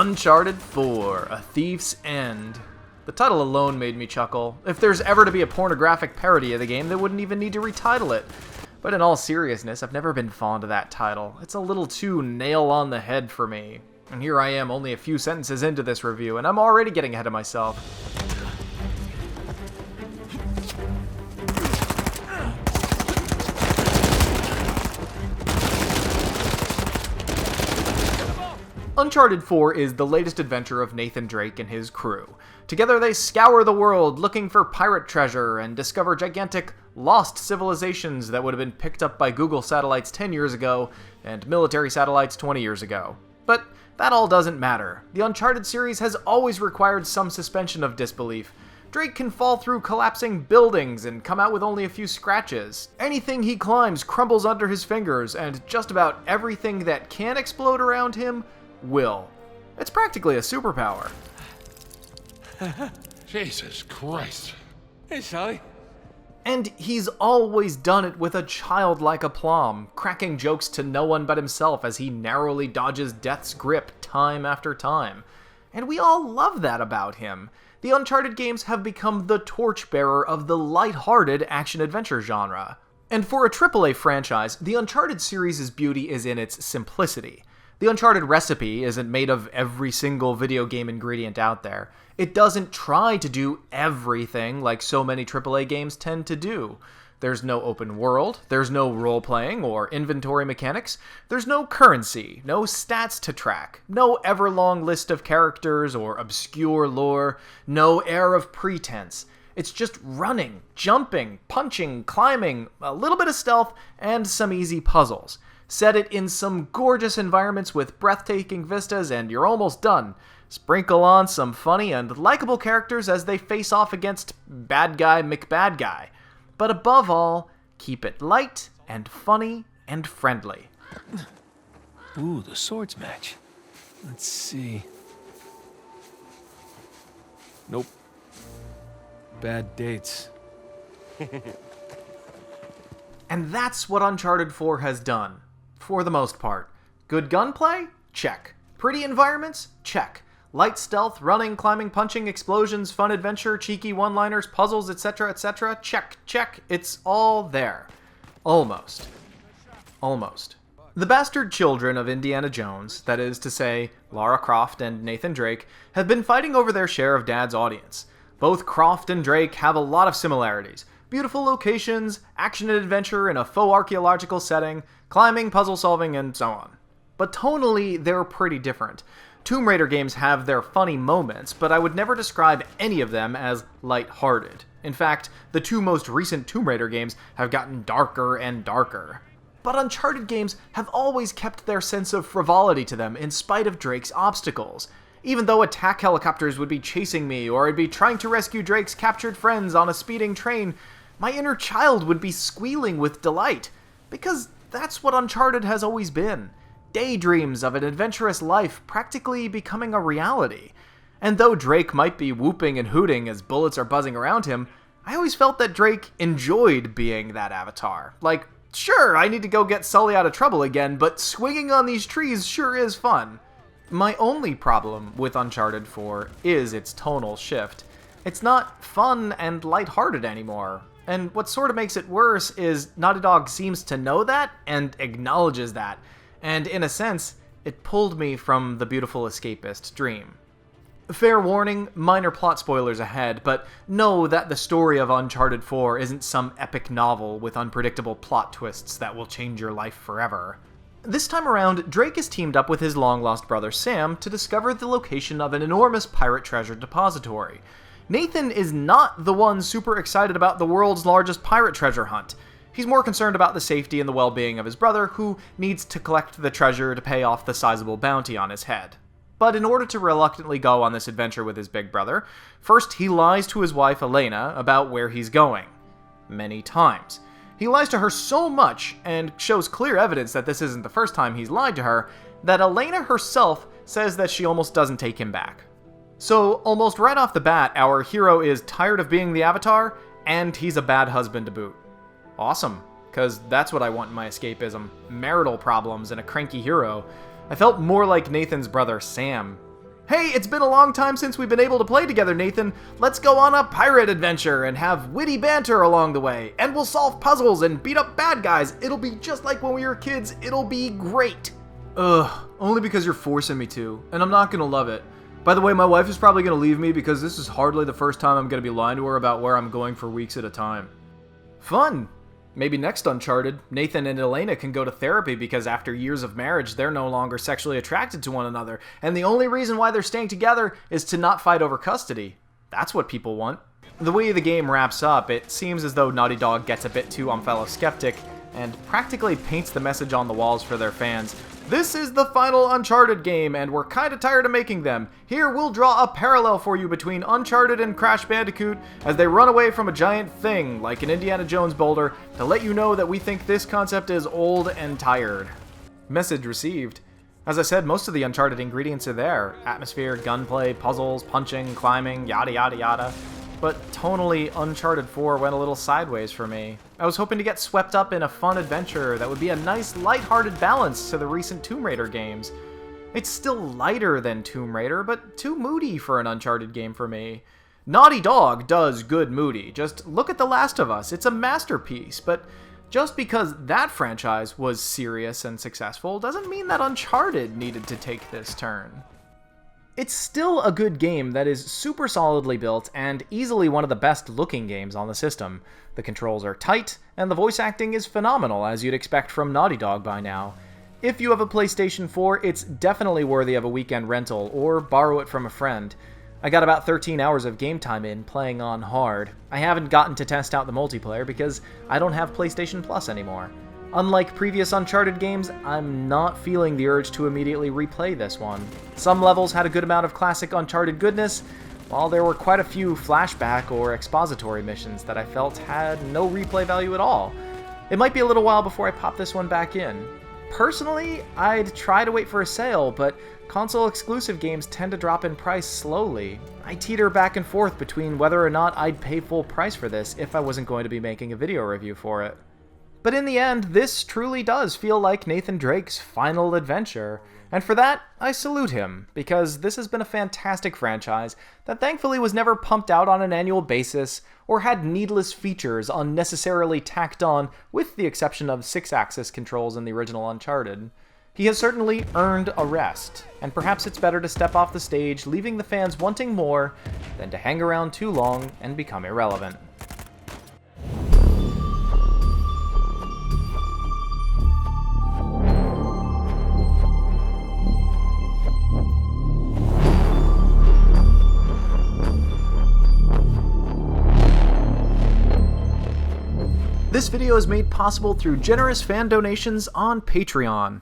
Uncharted 4, A Thief's End. The title alone made me chuckle. If there's ever to be a pornographic parody of the game, they wouldn't even need to retitle it. But in all seriousness, I've never been fond of that title. It's a little too nail on the head for me. And here I am only a few sentences into this review, and I'm already getting ahead of myself. Uncharted 4 is the latest adventure of Nathan Drake and his crew. Together they scour the world looking for pirate treasure and discover gigantic, lost civilizations that would have been picked up by Google satellites 10 years ago and military satellites 20 years ago. But that all doesn't matter. The Uncharted series has always required some suspension of disbelief. Drake can fall through collapsing buildings and come out with only a few scratches. Anything he climbs crumbles under his fingers, and just about everything that can explode around him will. It's practically a superpower. Jesus Christ. Hey, Sally. And he's always done it with a childlike aplomb, cracking jokes to no one but himself as he narrowly dodges death's grip time after time. And we all love that about him. The Uncharted games have become the torchbearer of the light-hearted action-adventure genre. And for a AAA franchise, the Uncharted series' beauty is in its simplicity. The Uncharted recipe isn't made of every single video game ingredient out there. It doesn't try to do everything like so many AAA games tend to do. There's no open world, there's no role-playing or inventory mechanics, there's no currency, no stats to track, no ever-long list of characters or obscure lore, no air of pretense. It's just running, jumping, punching, climbing, a little bit of stealth, and some easy puzzles. Set it in some gorgeous environments with breathtaking vistas and you're almost done. Sprinkle on some funny and likable characters as they face off against Bad Guy McBad Guy. But above all, keep it light and funny and friendly. Ooh, the swords match. Let's see. Nope. Bad dates. And that's what Uncharted 4 has done. For the most part. Good gunplay? Check. Pretty environments? Check. Light stealth, running, climbing, punching, explosions, fun adventure, cheeky one-liners, puzzles, etc., etc. Check, check. It's all there. Almost. Almost. The bastard children of Indiana Jones, that is to say, Lara Croft and Nathan Drake, have been fighting over their share of Dad's audience. Both Croft and Drake have a lot of similarities. Beautiful locations, action and adventure in a faux archaeological setting, climbing, puzzle solving, and so on. But tonally, they're pretty different. Tomb Raider games have their funny moments, but I would never describe any of them as light-hearted. In fact, the two most recent Tomb Raider games have gotten darker and darker. But Uncharted games have always kept their sense of frivolity to them in spite of Drake's obstacles. Even though attack helicopters would be chasing me, or I'd be trying to rescue Drake's captured friends on a speeding train, my inner child would be squealing with delight. Because that's what Uncharted has always been. Daydreams of an adventurous life practically becoming a reality. And though Drake might be whooping and hooting as bullets are buzzing around him, I always felt that Drake enjoyed being that avatar. Like, sure, I need to go get Sully out of trouble again, but swinging on these trees sure is fun. My only problem with Uncharted 4 is its tonal shift. It's not fun and lighthearted anymore. And what sort of makes it worse is Naughty Dog seems to know that and acknowledges that. And in a sense, it pulled me from the beautiful escapist dream. Fair warning, minor plot spoilers ahead, but know that the story of Uncharted 4 isn't some epic novel with unpredictable plot twists that will change your life forever. This time around, Drake is teamed up with his long-lost brother Sam to discover the location of an enormous pirate treasure depository. Nathan is not the one super excited about the world's largest pirate treasure hunt. He's more concerned about the safety and the well-being of his brother, who needs to collect the treasure to pay off the sizable bounty on his head. But in order to reluctantly go on this adventure with his big brother, first he lies to his wife Elena about where he's going. Many times. He lies to her so much, and shows clear evidence that this isn't the first time he's lied to her, that Elena herself says that she almost doesn't take him back. So, almost right off the bat, our hero is tired of being the Avatar, and he's a bad husband to boot. Awesome, because that's what I want in my escapism. Marital problems and a cranky hero. I felt more like Nathan's brother Sam. Hey, it's been a long time since we've been able to play together, Nathan. Let's go on a pirate adventure and have witty banter along the way. And we'll solve puzzles and beat up bad guys. It'll be just like when we were kids. It'll be great. Ugh, only because you're forcing me to, and I'm not gonna love it. By the way, my wife is probably gonna leave me because this is hardly the first time I'm gonna be lying to her about where I'm going for weeks at a time. Fun! Maybe next Uncharted, Nathan and Elena can go to therapy because after years of marriage, they're no longer sexually attracted to one another, and the only reason why they're staying together is to not fight over custody. That's what people want. The way the game wraps up, it seems as though Naughty Dog gets a bit too skeptic and practically paints the message on the walls for their fans. This is the final Uncharted game, and we're kinda tired of making them. Here, we'll draw a parallel for you between Uncharted and Crash Bandicoot as they run away from a giant thing, like an Indiana Jones boulder, to let you know that we think this concept is old and tired. Message received. As I said, most of the Uncharted ingredients are there. Atmosphere, gunplay, puzzles, punching, climbing, yada yada yada. But tonally, Uncharted 4 went a little sideways for me. I was hoping to get swept up in a fun adventure that would be a nice, lighthearted balance to the recent Tomb Raider games. It's still lighter than Tomb Raider, but too moody for an Uncharted game for me. Naughty Dog does good moody. Just look at The Last of Us. It's a masterpiece, but just because that franchise was serious and successful doesn't mean that Uncharted needed to take this turn. It's still a good game that is super solidly built and easily one of the best looking games on the system. The controls are tight, and the voice acting is phenomenal as you'd expect from Naughty Dog by now. If you have a PlayStation 4, it's definitely worthy of a weekend rental, or borrow it from a friend. I got about 13 hours of game time in, playing on hard. I haven't gotten to test out the multiplayer because I don't have PlayStation Plus anymore. Unlike previous Uncharted games, I'm not feeling the urge to immediately replay this one. Some levels had a good amount of classic Uncharted goodness, while there were quite a few flashback or expository missions that I felt had no replay value at all. It might be a little while before I pop this one back in. Personally, I'd try to wait for a sale, but console-exclusive games tend to drop in price slowly. I teeter back and forth between whether or not I'd pay full price for this if I wasn't going to be making a video review for it. But in the end, this truly does feel like Nathan Drake's final adventure, and for that, I salute him, because this has been a fantastic franchise that thankfully was never pumped out on an annual basis or had needless features unnecessarily tacked on, with the exception of 6-axis controls in the original Uncharted. He has certainly earned a rest, and perhaps it's better to step off the stage, leaving the fans wanting more, than to hang around too long and become irrelevant. This video is made possible through generous fan donations on Patreon.